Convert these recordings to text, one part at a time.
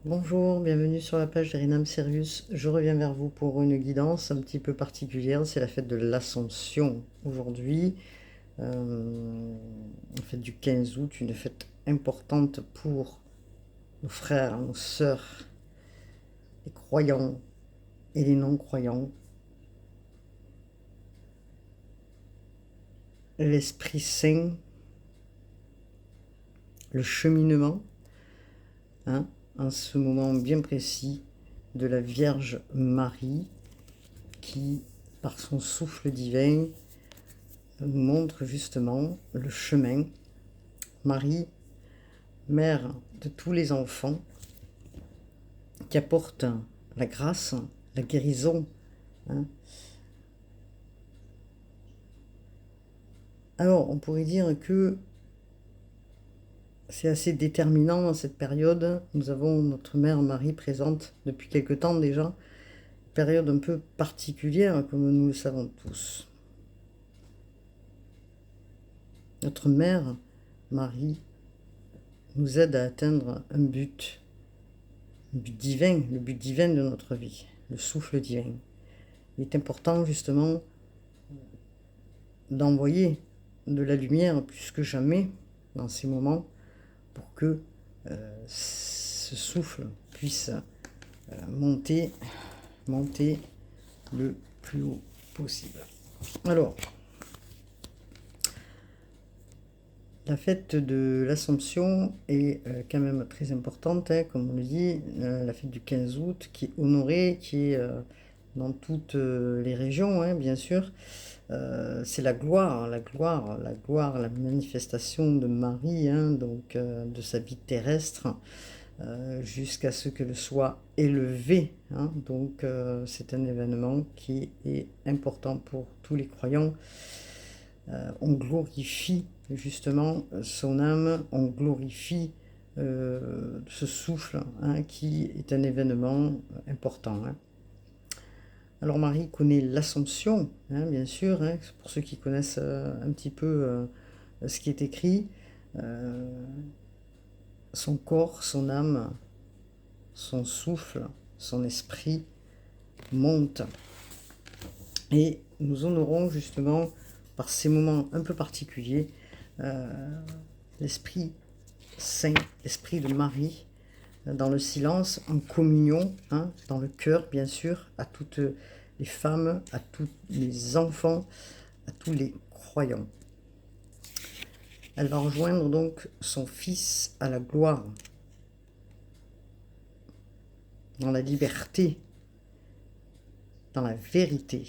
Bonjour, bienvenue sur la page d'Erinam Sirius. Je reviens vers vous pour une guidance un petit peu particulière. C'est la fête de l'Assomption aujourd'hui, la fête du 15 août, une fête importante pour nos frères, nos sœurs, les croyants et les non-croyants. L'Esprit Saint, le cheminement, en ce moment bien précis, de la Vierge Marie qui, par son souffle divin, nous montre justement le chemin. Marie, mère de tous les enfants, qui apporte la grâce, la guérison. Alors, on pourrait dire que c'est assez déterminant dans cette période. Nous avons notre mère Marie présente depuis quelque temps déjà. Période un peu particulière, comme nous le savons tous. Notre mère Marie nous aide à atteindre un but divin, le but divin de notre vie, le souffle divin. Il est important justement d'envoyer de la lumière plus que jamais dans ces moments pour que ce souffle puisse monter le plus haut possible. Alors, la fête de l'Assomption est quand même très importante, comme on le dit, la fête du 15 août qui est honorée, qui est dans toutes les régions, bien sûr. C'est la gloire, la manifestation de Marie, donc de sa vie terrestre, jusqu'à ce qu'elle soit élevée. Donc c'est un événement qui est important pour tous les croyants. On glorifie justement son âme, on glorifie ce souffle qui est un événement important. Alors Marie connaît l'Assomption, bien sûr, pour ceux qui connaissent un petit peu ce qui est écrit. Son corps, son âme, son souffle, son esprit montent. Et nous honorons justement par ces moments un peu particuliers l'Esprit Saint, l'Esprit de Marie, dans le silence, en communion, dans le cœur bien sûr, à toutes les femmes, à tous les enfants, à tous les croyants. Elle va rejoindre donc son Fils à la gloire, dans la liberté, dans la vérité.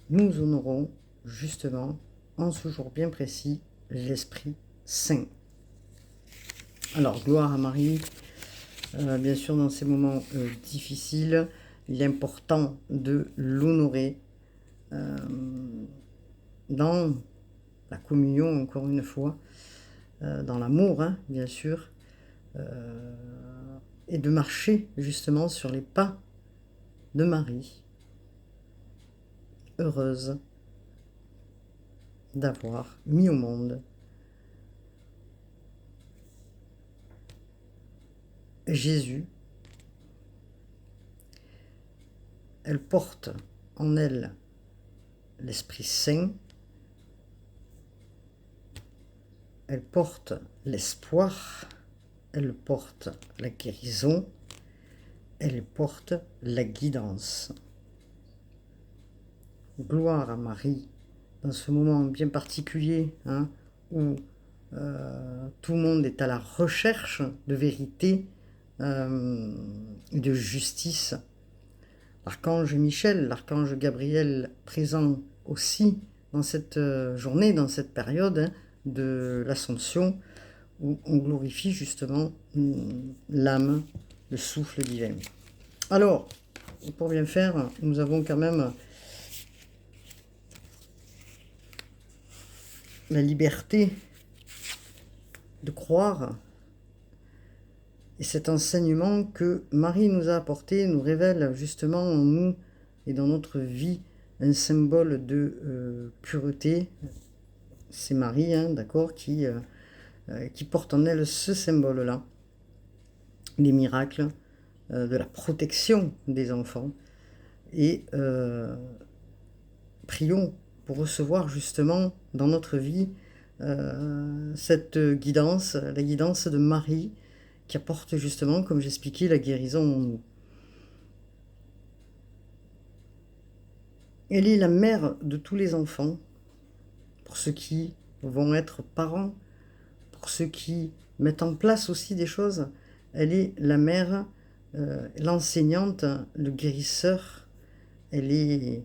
Nous honorons justement, en ce jour bien précis, l'Esprit Saint. Alors, gloire à Marie. Bien sûr, dans ces moments difficiles, il est important de l'honorer dans la communion, encore une fois, dans l'amour, bien sûr, et de marcher justement sur les pas de Marie, heureuse d'avoir mis au monde Jésus. Elle porte en elle l'Esprit Saint, elle porte l'espoir, elle porte la guérison, elle porte la guidance. Gloire à Marie, dans ce moment bien particulier, où tout le monde est à la recherche de vérité, de justice. L'archange Michel, l'archange Gabriel, présent aussi dans cette journée, dans cette période de l'Assomption, où on glorifie justement l'âme, le souffle divin. Alors, pour bien faire, nous avons quand même la liberté de croire. Et cet enseignement que Marie nous a apporté nous révèle justement en nous et dans notre vie un symbole de pureté. C'est Marie, d'accord, qui porte en elle ce symbole-là. des miracles, de la protection des enfants. Et prions pour recevoir justement dans notre vie cette guidance, la guidance de Marie, qui apporte justement, comme j'expliquais, la guérison en nous. Elle est la mère de tous les enfants, pour ceux qui vont être parents, pour ceux qui mettent en place aussi des choses. Elle est la mère, l'enseignante, le guérisseur, elle est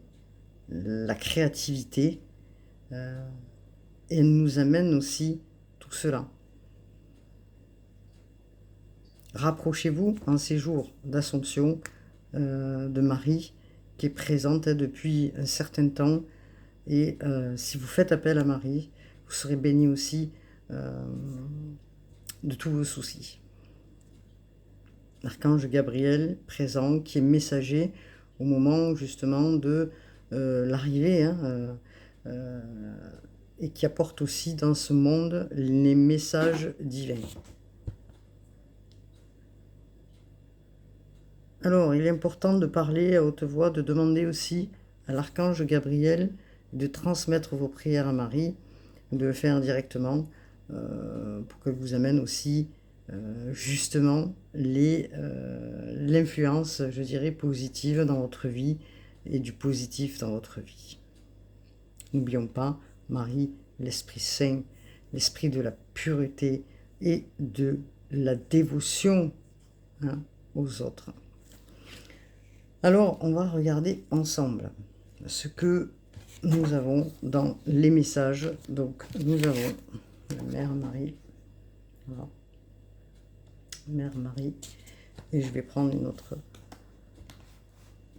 la créativité, et elle nous amène aussi tout cela. Rapprochez-vous en ces jours d'Assomption de Marie, qui est présente depuis un certain temps. Et si vous faites appel à Marie, vous serez bénis aussi de tous vos soucis. L'archange Gabriel présent, qui est messager au moment justement de l'arrivée, hein, et qui apporte aussi dans ce monde les messages divins. Alors, il est important de parler à haute voix, de demander aussi à l'archange Gabriel de transmettre vos prières à Marie, de le faire directement, pour qu'elle vous amène aussi justement l'influence, je dirais, positive dans votre vie et du positif dans votre vie. N'oublions pas, Marie, l'Esprit Saint, l'esprit de la pureté et de la dévotion, hein, aux autres. Alors, on va regarder ensemble ce que nous avons dans les messages. Donc, nous avons la Mère Marie. Voilà. Mère Marie. Et je vais prendre une autre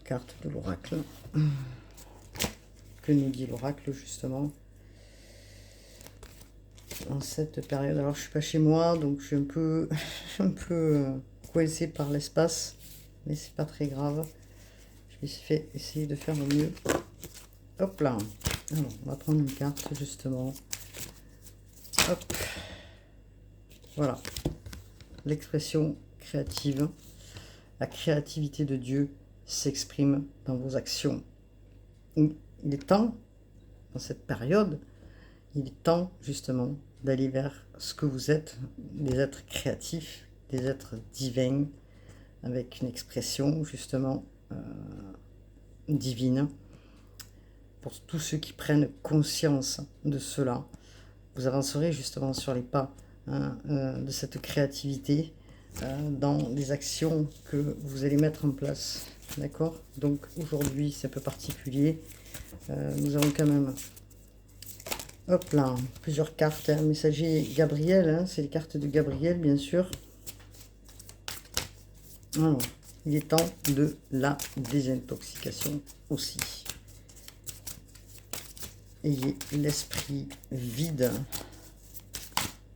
carte de l'oracle. Que nous dit l'oracle, justement, en cette période. Alors, je ne suis pas chez moi, donc je suis un peu coincée par l'espace. Mais c'est pas très grave. Je vais essayer de faire au mieux. Hop là. Alors, on va prendre une carte, justement. Hop. Voilà. L'expression créative. La créativité de Dieu s'exprime dans vos actions. Il est temps, dans cette période, il est temps, justement, d'aller vers ce que vous êtes, des êtres créatifs, des êtres divins, avec une expression, justement, divine. Pour tous ceux qui prennent conscience de cela, vous avancerez justement sur les pas, hein, de cette créativité dans les actions que vous allez mettre en place. D'accord? Donc aujourd'hui, c'est un peu particulier. Nous avons quand même, hop là, plusieurs cartes. Hein, messager Gabriel, hein, c'est les cartes de Gabriel, bien sûr. Alors, il est temps de la désintoxication aussi. Ayez l'esprit vide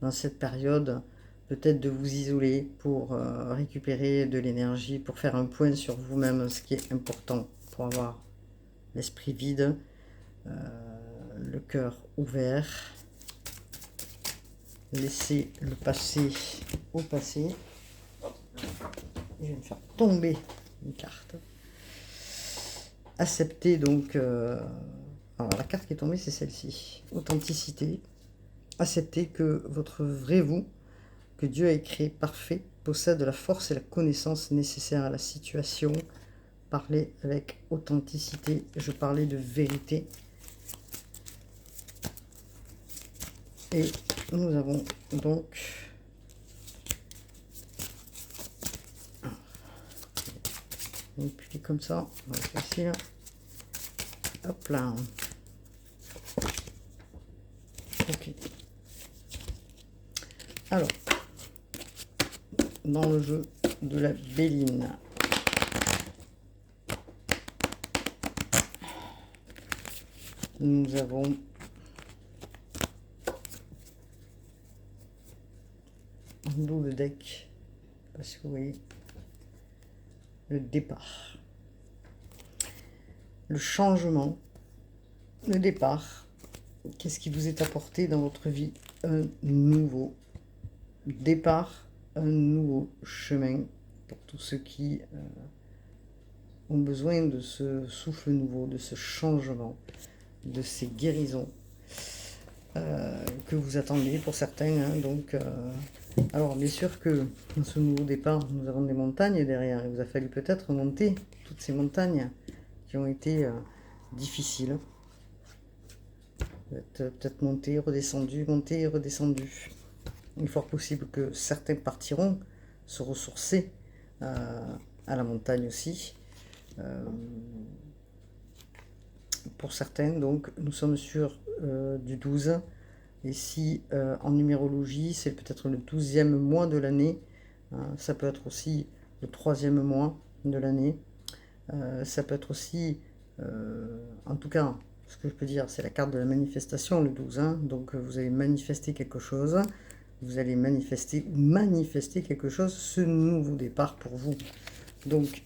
dans cette période, peut-être de vous isoler pour récupérer de l'énergie, pour faire un point sur vous-même, ce qui est important pour avoir l'esprit vide, le cœur ouvert. Laissez le passé au passé. Je vais me faire tomber une carte. Acceptez donc... alors la carte qui est tombée, c'est celle-ci. Authenticité. Acceptez que votre vrai vous, que Dieu a créé parfait, possède la force et la connaissance nécessaires à la situation. Parlez avec authenticité. Je parlais de vérité. Et nous avons donc... Puis comme ça, on va passer là. Hop là. Ok. Alors, dans le jeu de la Béline, nous avons un double deck, parce que vous voyez le départ, le changement, le départ. Qu'est-ce qui vous est apporté dans votre vie? Un nouveau départ, un nouveau chemin pour tous ceux qui ont besoin de ce souffle nouveau, de ce changement, de ces guérisons que vous attendez pour certains. Hein, donc, alors bien sûr que dans ce nouveau départ, nous avons des montagnes derrière. Il vous a fallu peut-être monter toutes ces montagnes qui ont été difficiles. Vous êtes peut-être monté, redescendu, monté et redescendu. Il est fort possible que certains partiront se ressourcer à la montagne aussi. Pour certains, donc, nous sommes sur du 12. Et si en numérologie, c'est peut-être le 12e mois de l'année, ça peut être aussi le 3e mois de l'année. Ça peut être aussi, en tout cas, ce que je peux dire, c'est la carte de la manifestation, le 12. Hein, donc vous allez manifester quelque chose, vous allez manifester quelque chose, ce nouveau départ pour vous. Donc,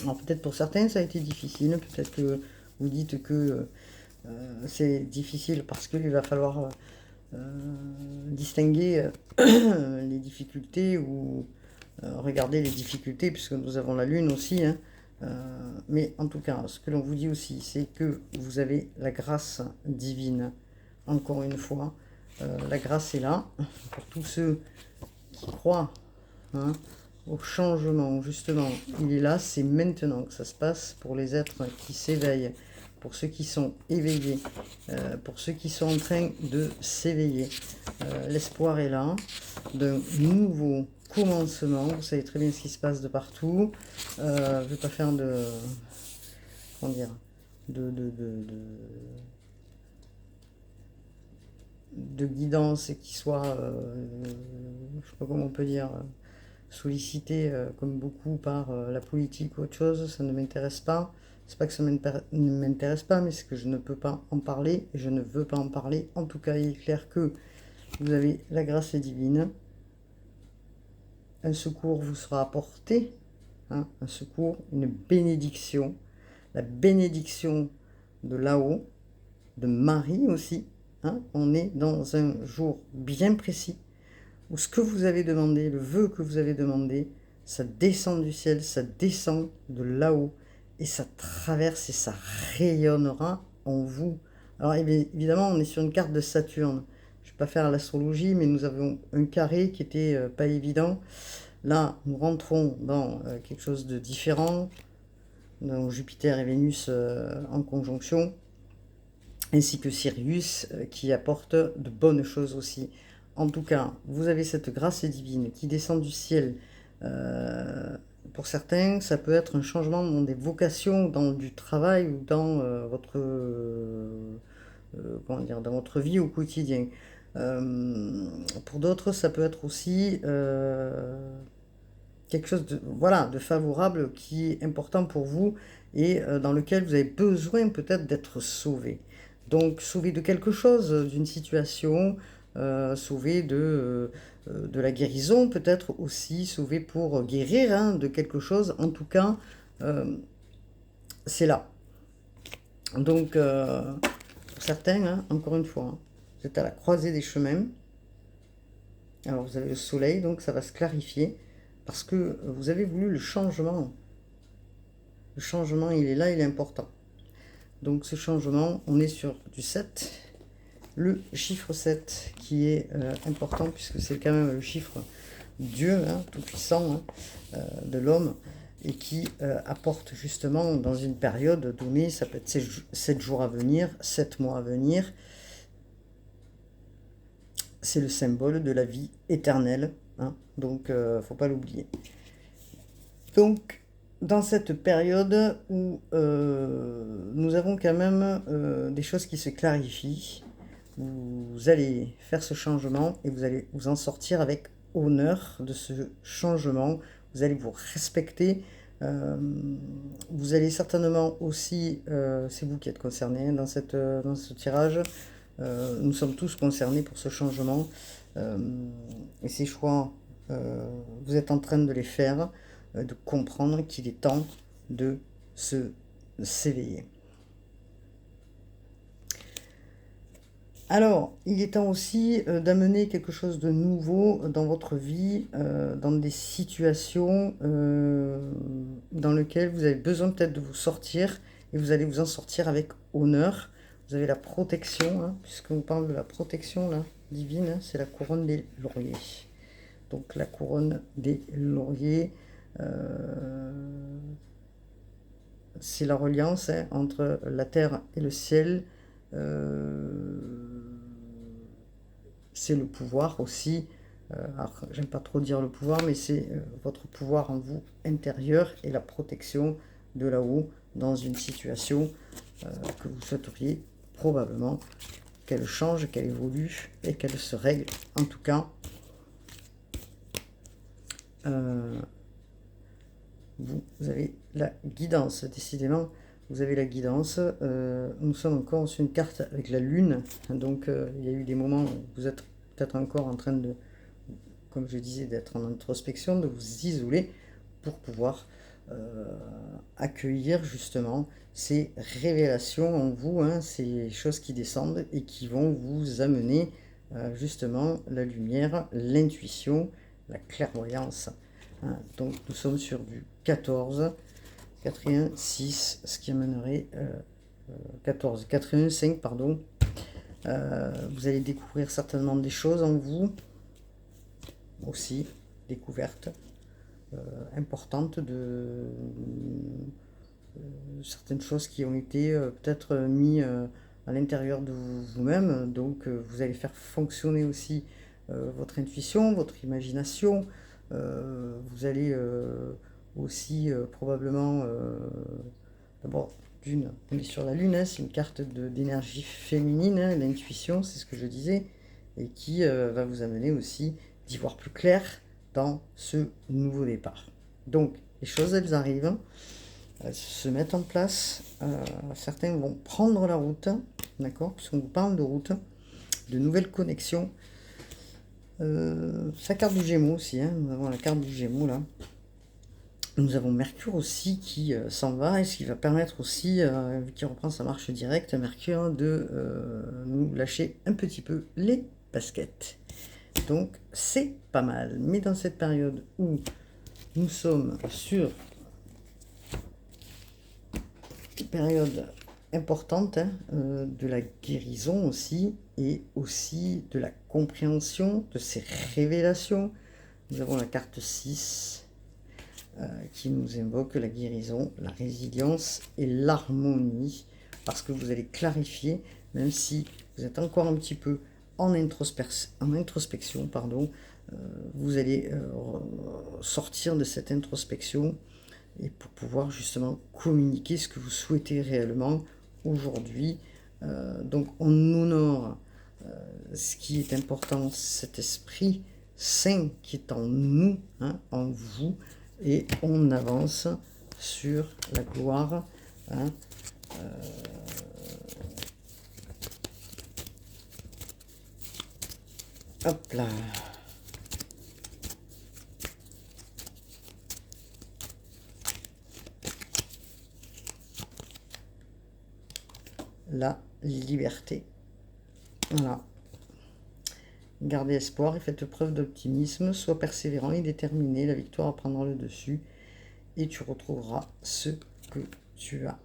alors peut-être pour certains ça a été difficile, peut-être que vous dites que c'est difficile parce qu'il va falloir distinguer les difficultés ou regarder les difficultés, puisque nous avons la lune aussi. Hein. Mais en tout cas, ce que l'on vous dit aussi, c'est que vous avez la grâce divine. Encore une fois, la grâce est là pour tous ceux qui croient hein, au changement. Justement, il est là, c'est maintenant que ça se passe pour les êtres qui s'éveillent, pour ceux qui sont éveillés, pour ceux qui sont en train de s'éveiller. L'espoir est là d'un nouveau commencement. Vous savez très bien ce qui se passe de partout. Je ne vais pas faire de... Comment dire de guidance qui soit, je ne sais pas comment on peut dire, sollicité comme beaucoup par la politique ou autre chose, ça ne m'intéresse pas. C'est pas que ça ne m'intéresse pas, mais c'est que je ne peux pas en parler et je ne veux pas en parler. En tout cas, il est clair que vous avez la grâce divine. Un secours vous sera apporté, hein, un secours, une bénédiction. La bénédiction de là-haut, de Marie aussi. Hein, on est dans un jour bien précis où ce que vous avez demandé, le vœu que vous avez demandé, ça descend du ciel, ça descend de là-haut et ça traverse et ça rayonnera en vous. Alors évidemment, on est sur une carte de Saturne. Je ne vais pas faire l'astrologie, mais nous avons un carré qui était pas évident. Là, nous rentrons dans quelque chose de différent, dans Jupiter et Vénus en conjonction, ainsi que Sirius qui apporte de bonnes choses aussi. En tout cas, vous avez cette grâce divine qui descend du ciel. Pour certains, ça peut être un changement dans des vocations, dans du travail ou dans votre comment dire, dans votre vie au quotidien. Pour d'autres, ça peut être aussi quelque chose de, voilà, de favorable qui est important pour vous et dans lequel vous avez besoin peut-être d'être sauvé. Donc sauvé de quelque chose, d'une situation, sauvé de la guérison, peut-être aussi sauvé pour guérir hein, de quelque chose. En tout cas, c'est là. Donc, pour certains, hein, encore une fois, hein, vous êtes à la croisée des chemins. Alors, vous avez le soleil, donc ça va se clarifier parce que vous avez voulu le changement. Le changement, il est là, il est important. Donc, ce changement, on est sur du 7. Le chiffre 7 qui est important puisque c'est quand même le chiffre Dieu, hein, tout-puissant, hein, de l'homme, et qui apporte justement dans une période donnée, ça peut être 7 jours à venir, 7 mois à venir, c'est le symbole de la vie éternelle, hein, donc faut pas l'oublier. Donc, dans cette période où nous avons quand même des choses qui se clarifient, vous allez faire ce changement et vous allez vous en sortir avec honneur de ce changement. Vous allez vous respecter. Vous allez certainement aussi, c'est vous qui êtes concerné dans ce tirage, nous sommes tous concernés pour ce changement. Et ces choix, vous êtes en train de les faire, de comprendre qu'il est temps de s'éveiller. Alors, il est temps aussi d'amener quelque chose de nouveau dans votre vie, dans des situations dans lesquelles vous avez besoin peut-être de vous sortir et vous allez vous en sortir avec honneur. Vous avez la protection, hein, puisqu'on parle de la protection là, divine, hein, c'est la couronne des lauriers. Donc la couronne des lauriers, c'est la reliance, hein, entre la terre et le ciel. C'est le pouvoir aussi. Alors, j'aime pas trop dire le pouvoir, mais c'est votre pouvoir en vous intérieur et la protection de là-haut dans une situation que vous souhaiteriez probablement qu'elle change, qu'elle évolue et qu'elle se règle. En tout cas, vous avez la guidance, décidément. Vous avez la guidance. Nous sommes encore sur une carte avec la lune. Donc, il y a eu des moments où vous êtes peut-être encore en train de, comme je disais, d'être en introspection, de vous isoler pour pouvoir accueillir justement ces révélations en vous, hein, ces choses qui descendent et qui vont vous amener justement la lumière, l'intuition, la clairvoyance. Hein. Donc nous sommes sur du 14, 4 et 1, 6, ce qui amènerait 14, 4 et 1, 5, pardon. Vous allez découvrir certainement des choses en vous, aussi, découvertes importantes de certaines choses qui ont été peut-être mis à l'intérieur de vous-même. Donc vous allez faire fonctionner aussi votre intuition, votre imagination. Vous allez aussi probablement, d'abord, d'une, on est sur la lune, hein, c'est une carte d'énergie féminine, hein, l'intuition, c'est ce que je disais, et qui va vous amener aussi d'y voir plus clair dans ce nouveau départ. Donc, les choses, elles arrivent, elles se mettent en place, certains vont prendre la route, d'accord, puisqu'on vous parle de route, de nouvelles connexions. Sa carte du Gémeaux aussi, hein, nous avons la carte du Gémeaux là. Nous avons Mercure aussi qui s'en va et ce qui va permettre aussi, vu qu'il reprend sa marche directe, Mercure, de nous lâcher un petit peu les baskets. Donc c'est pas mal. Mais dans cette période où nous sommes sur une période importante, hein, de la guérison aussi, et aussi de la compréhension de ces révélations, nous avons la carte 6. Qui nous invoque la guérison, la résilience et l'harmonie, parce que vous allez clarifier, même si vous êtes encore un petit peu en introspection, pardon, vous allez sortir de cette introspection et pour pouvoir justement communiquer ce que vous souhaitez réellement aujourd'hui. Donc on honore ce qui est important, cet esprit saint qui est en nous, hein, en vous, et on avance sur la gloire. Hein, hop là. La liberté. Voilà. Gardez espoir et faites preuve d'optimisme, sois persévérant et déterminé, la victoire prendra le dessus et tu retrouveras ce que tu as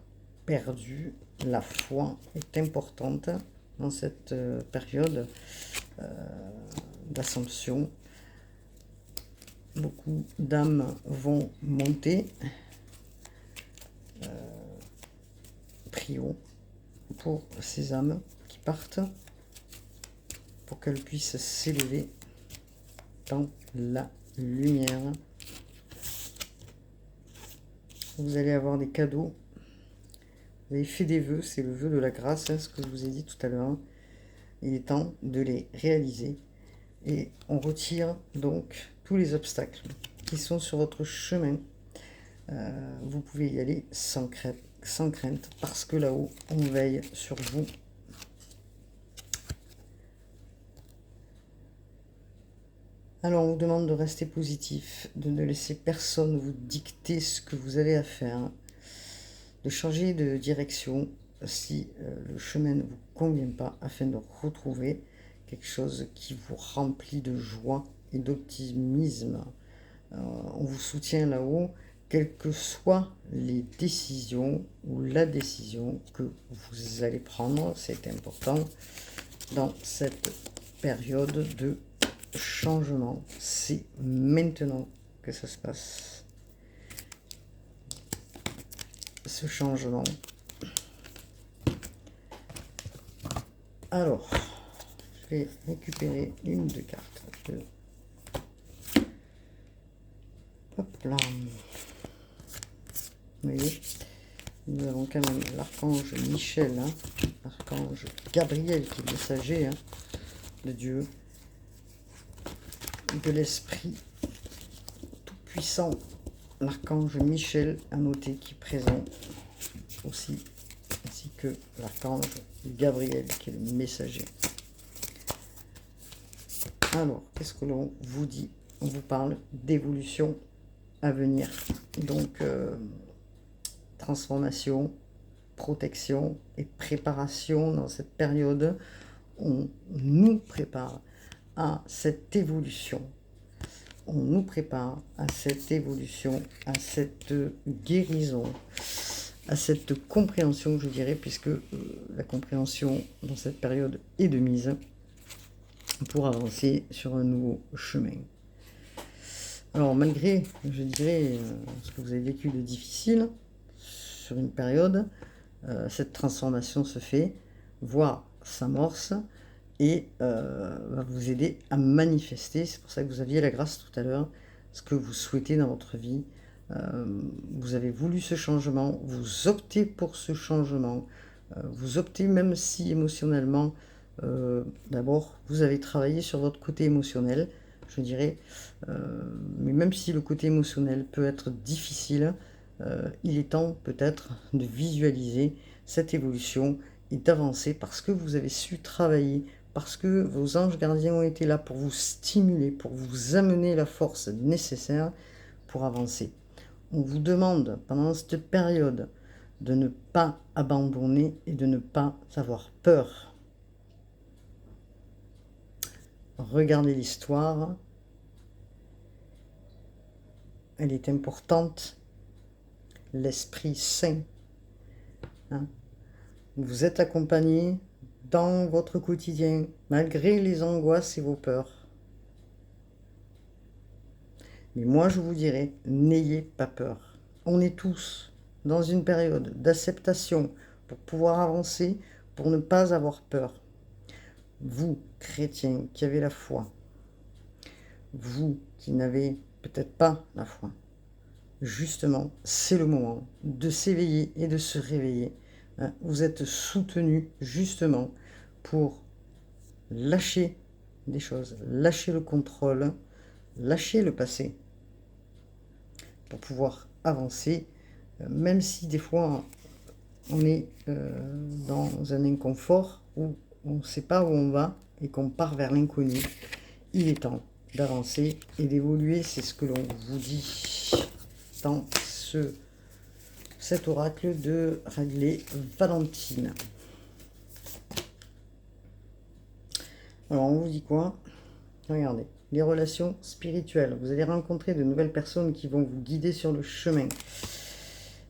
perdu. La foi est importante dans cette période d'ascension. Beaucoup d'âmes vont monter. Prions pour ces âmes qui partent, pour qu'elles puissent s'élever dans la lumière. Vous allez avoir des cadeaux. Vous avez fait des vœux, c'est le vœu de la grâce, hein, ce que je vous ai dit tout à l'heure. Il est temps de les réaliser. Et on retire donc tous les obstacles qui sont sur votre chemin. Vous pouvez y aller sans crainte, parce que là-haut, on veille sur vous. Alors, on vous demande de rester positif, de ne laisser personne vous dicter ce que vous avez à faire, de changer de direction, si le chemin ne vous convient pas, afin de retrouver quelque chose qui vous remplit de joie et d'optimisme. On vous soutient là-haut, quelles que soient les décisions ou la décision que vous allez prendre. C'est important dans cette période de changement. C'est maintenant que ça se passe. Ce changement. Alors, je vais récupérer une de cartes. Hop là. Vous voyez, nous avons quand même l'archange Michel, hein, l'archange Gabriel qui est messager, hein, de Dieu, de l'Esprit tout-puissant. L'archange Michel, à noter, qui est présent aussi, ainsi que l'archange Gabriel qui est le messager. Alors, qu'est-ce que l'on vous dit? On vous parle d'évolution à venir. Donc, transformation, protection et préparation dans cette période. On nous prépare à cette évolution. On nous prépare à cette évolution, à cette guérison, à cette compréhension, je dirais, puisque la compréhension dans cette période est de mise pour avancer sur un nouveau chemin. Alors, malgré, je dirais, ce que vous avez vécu de difficile sur une période, cette transformation se fait, voire s'amorce, et va vous aider à manifester. C'est pour ça que vous aviez la grâce tout à l'heure, ce que vous souhaitez dans votre vie. Vous avez voulu ce changement, vous optez pour ce changement, vous optez même si émotionnellement, d'abord, vous avez travaillé sur votre côté émotionnel, je dirais, mais même si le côté émotionnel peut être difficile, il est temps peut-être de visualiser cette évolution et d'avancer parce que vous avez su travailler, parce que vos anges gardiens ont été là pour vous stimuler, pour vous amener la force nécessaire pour avancer. On vous demande pendant cette période de ne pas abandonner et de ne pas avoir peur. Regardez l'histoire, elle est importante. L'Esprit Saint, hein. Vous êtes accompagné dans votre quotidien, malgré les angoisses et vos peurs. Mais moi, je vous dirais, n'ayez pas peur. On est tous dans une période d'acceptation pour pouvoir avancer, pour ne pas avoir peur. Vous, chrétiens, qui avez la foi, vous qui n'avez peut-être pas la foi, justement, c'est le moment de s'éveiller et de se réveiller. Vous êtes soutenus justement pour lâcher des choses, lâcher le contrôle, lâcher le passé, pour pouvoir avancer, même si des fois on est dans un inconfort où on ne sait pas où on va et qu'on part vers l'inconnu. Il est temps d'avancer et d'évoluer, c'est ce que l'on vous dit dans cet oracle de Régler Valentine. Alors, on vous dit quoi? Regardez, les relations spirituelles. Vous allez rencontrer de nouvelles personnes qui vont vous guider sur le chemin.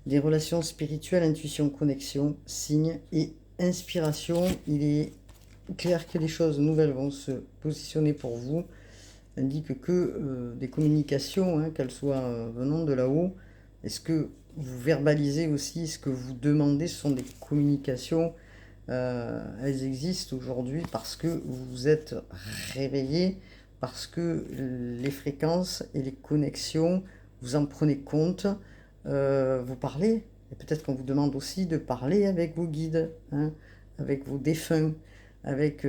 Des relations spirituelles, intuition, connexion, signes et inspiration. Il est clair que des choses nouvelles vont se positionner pour vous. Indique que des communications, hein, qu'elles soient venant de là-haut, est-ce que vous verbalisez aussi ce que vous demandez? Ce sont des communications, elles existent aujourd'hui parce que vous vous êtes réveillé, parce que les fréquences et les connexions, vous en prenez compte, vous parlez, et peut-être qu'on vous demande aussi de parler avec vos guides, hein, avec vos défunts, avec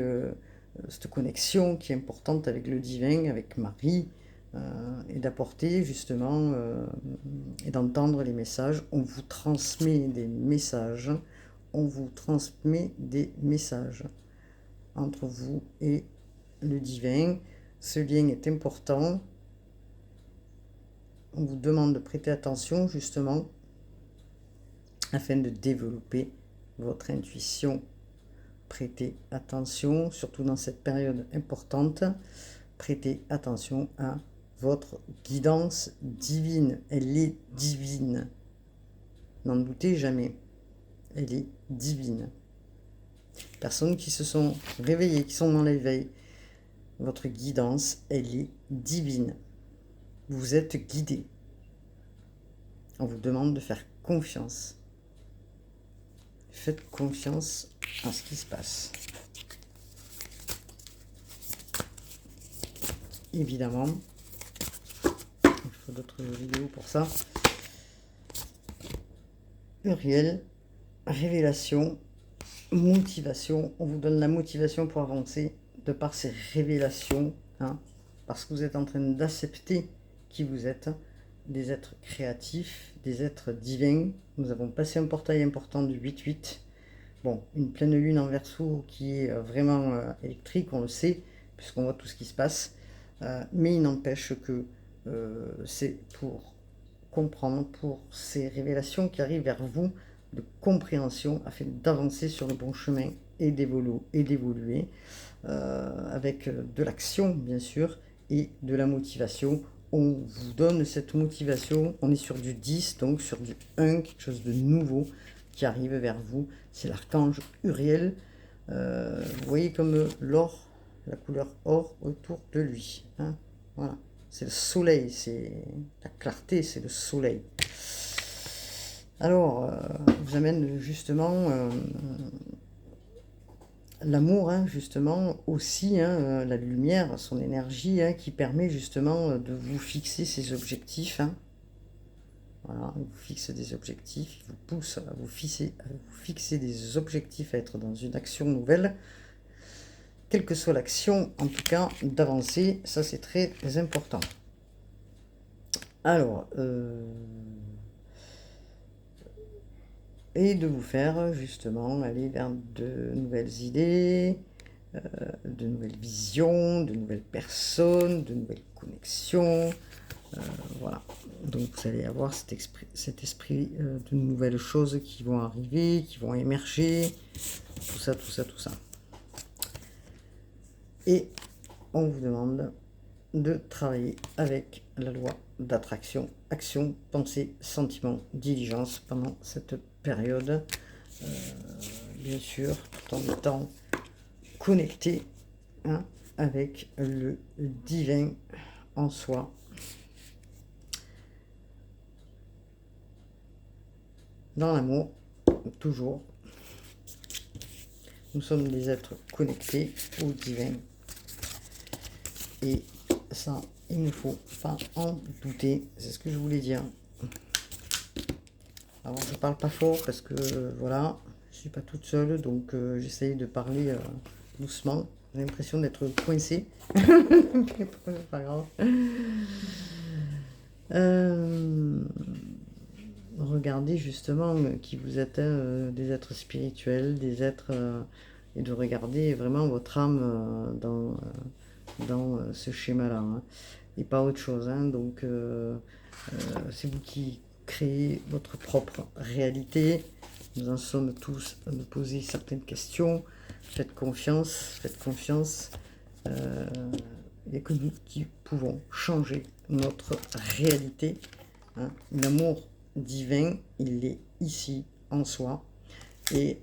cette connexion qui est importante avec le divin, avec Marie, et d'apporter justement et d'entendre les messages. On vous transmet des messages, on vous transmet des messages entre vous et le divin. Ce lien est important. On vous demande de prêter attention justement afin de développer votre intuition. Prêtez attention, surtout dans cette période importante. Prêtez attention à votre guidance divine. Elle est divine. N'en doutez jamais. Elle est divine. Personnes qui se sont réveillées, qui sont dans l'éveil, votre guidance, elle est divine. Vous êtes guidé. On vous demande de faire confiance. Faites confiance à ce qui se passe. Évidemment, il faut d'autres vidéos pour ça. Uriel, révélation, motivation. On vous donne la motivation pour avancer de par ces révélations, hein, parce que vous êtes en train d'accepter qui vous êtes, des êtres créatifs, des êtres divins. Nous avons passé un portail important du 8-8. Bon, une pleine lune en Verseau qui est vraiment électrique, on le sait, puisqu'on voit tout ce qui se passe. Mais il n'empêche que c'est pour comprendre, pour ces révélations qui arrivent vers vous, de compréhension, afin d'avancer sur le bon chemin et d'évoluer, avec de l'action, bien sûr, et de la motivation. On vous donne cette motivation, on est sur du 10, donc sur du 1, quelque chose de nouveau qui arrive vers vous. C'est l'archange Uriel. Vous voyez comme l'or, la couleur or autour de lui. Hein, voilà, c'est le soleil, c'est la clarté, c'est le soleil. Alors, vous amène justement l'amour, hein, justement, aussi, hein, la lumière, son énergie, hein, qui permet justement de vous fixer ces objectifs. Hein. Voilà, il vous fixe des objectifs, il vous pousse à vous fixer des objectifs, à être dans une action nouvelle. Quelle que soit l'action, en tout cas, d'avancer, ça c'est très important. Alors, et de vous faire justement aller vers de nouvelles idées, de nouvelles visions, de nouvelles personnes, de nouvelles connexions. Voilà, donc vous allez avoir cet esprit de nouvelles choses qui vont arriver, qui vont émerger, tout ça, tout ça, tout ça. Et on vous demande de travailler avec la loi d'attraction, action, pensée, sentiment, diligence pendant cette période, bien sûr, tout en étant connecté, hein, avec le divin en soi. Dans l'amour, toujours, nous sommes des êtres connectés au divin. Et ça, il ne faut pas en douter. C'est ce que je voulais dire. Alors, je parle pas fort parce que, voilà, je suis pas toute seule. Donc, j'essaye de parler doucement. J'ai l'impression d'être coincée. C'est pas grave. Regardez justement qui vous êtes, des êtres spirituels, des êtres... et de regarder vraiment votre âme dans ce schéma-là, hein, et pas autre chose. Hein. Donc, c'est vous qui créez votre propre réalité. Nous en sommes tous à nous poser certaines questions. Faites confiance, faites confiance. Il n'y a que nous qui pouvons changer notre réalité. Hein. L'amour divin, il est ici, en soi. Et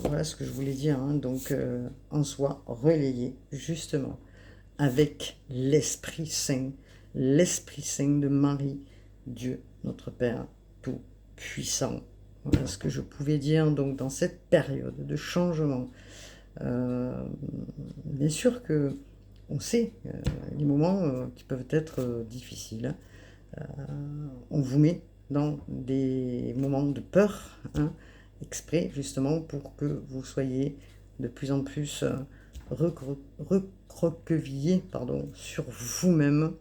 voilà ce que je voulais dire. Hein. Donc, en soi, relayé justement avec l'Esprit Saint de Marie, Dieu, notre Père Tout-Puissant. Voilà ce que je pouvais dire donc dans cette période de changement. Bien sûr que on sait les moments qui peuvent être difficiles. On vous met dans des moments de peur, hein, exprès justement pour que vous soyez de plus en plus recroquevillé, sur vous-même.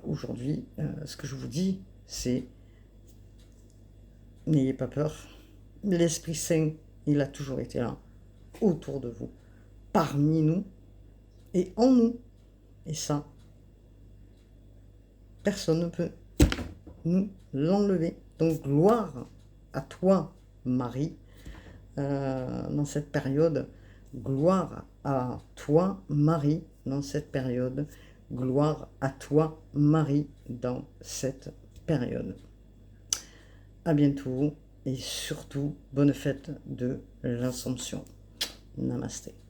Aujourd'hui, ce que je vous dis, c'est n'ayez pas peur. L'Esprit Saint, il a toujours été là, autour de vous, parmi nous et en nous. Et ça, personne ne peut nous l'enlever. Donc gloire à toi, Marie, dans cette période. Gloire à toi, Marie, dans cette période. Gloire à toi, Marie, dans cette période. À bientôt et surtout, bonne fête de l'Assomption. Namasté.